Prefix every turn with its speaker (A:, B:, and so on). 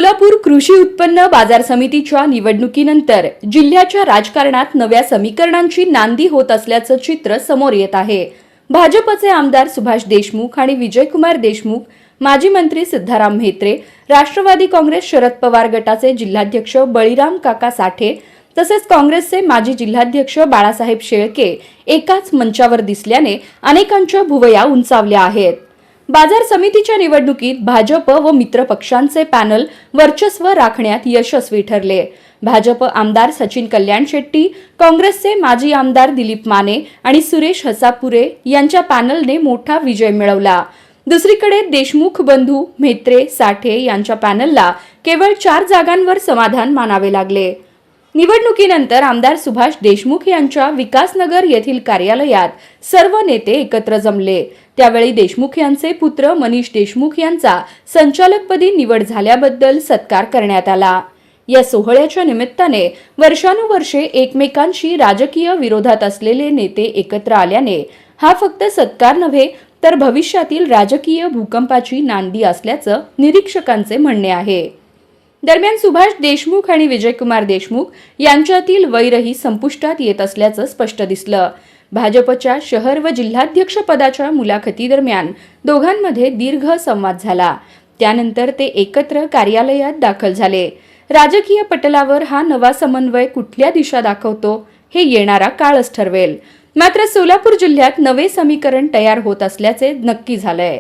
A: सोलापूर कृषी उत्पन्न बाजार समितीच्या निवडणुकीनंतर जिल्ह्याच्या राजकारणात नव्या समीकरणांची नांदी होत असल्याचं चित्र समोर येत आहे। भाजपचे आमदार सुभाष देशमुख आणि विजयकुमार देशमुख, माजी मंत्री सिद्धाराम म्हेत्रे, राष्ट्रवादी काँग्रेस शरद पवार गटाचे जिल्हाध्यक्ष बळीराम काका साठे तसेच काँग्रेसचे माजी जिल्हाध्यक्ष बाळासाहेब शेळके एकाच मंचावर दिसल्याने अनेकांच्या भुवया उंचावल्या आहेत। बाजार समितीच्या निवडणुकीत भाजप व मित्र पक्षांचे पॅनल वर्चस्व राखण्यात यशस्वी ठरले। भाजप आमदार सचिन कल्याण शेट्टी, काँग्रेसचे माजी आमदार दिलीप माने आणि सुरेश हसापुरे यांच्या पॅनलने मोठा विजय मिळवला। दुसरीकडे देशमुख बंधू म्हेत्रे साठे यांच्या पॅनलला केवळ 4 जागांवर समाधान मानावे लागले। निवडणुकीनंतर आमदार सुभाष देशमुख यांच्या विकासनगर येथील कार्यालयात सर्व नेते एकत्र जमले। त्यावेळी देशमुख यांचे पुत्र मनीष देशमुख यांचा संचालकपदी निवड झाल्याबद्दल सत्कार करण्यात आला। या सोहळ्याच्या निमित्ताने वर्षानुवर्षे एकमेकांशी राजकीय विरोधात असलेले नेते एकत्र आल्याने हा फक्त सत्कार नव्हे तर भविष्यातील राजकीय भूकंपाची नांदी असल्याचं निरीक्षकांचे म्हणणे आहे। दरम्यान सुभाष देशमुख आणि विजयकुमार देशमुख यांच्यातील वैरही संपुष्टात येत असल्याचं स्पष्ट दिसलं। भाजपच्या शहर व जिल्हाध्यक्ष पदाच्या मुलाखतीदरम्यान दोघांमध्ये दीर्घ संवाद झाला। त्यानंतर ते एकत्र कार्यालयात दाखल झाले। राजकीय पटलावर हा नवा समन्वय कुठल्या दिशा दाखवतो हे येणारा काळच ठरवेल। मात्र सोलापूर जिल्ह्यात नवे समीकरण तयार होत असल्याचे नक्की झालंय।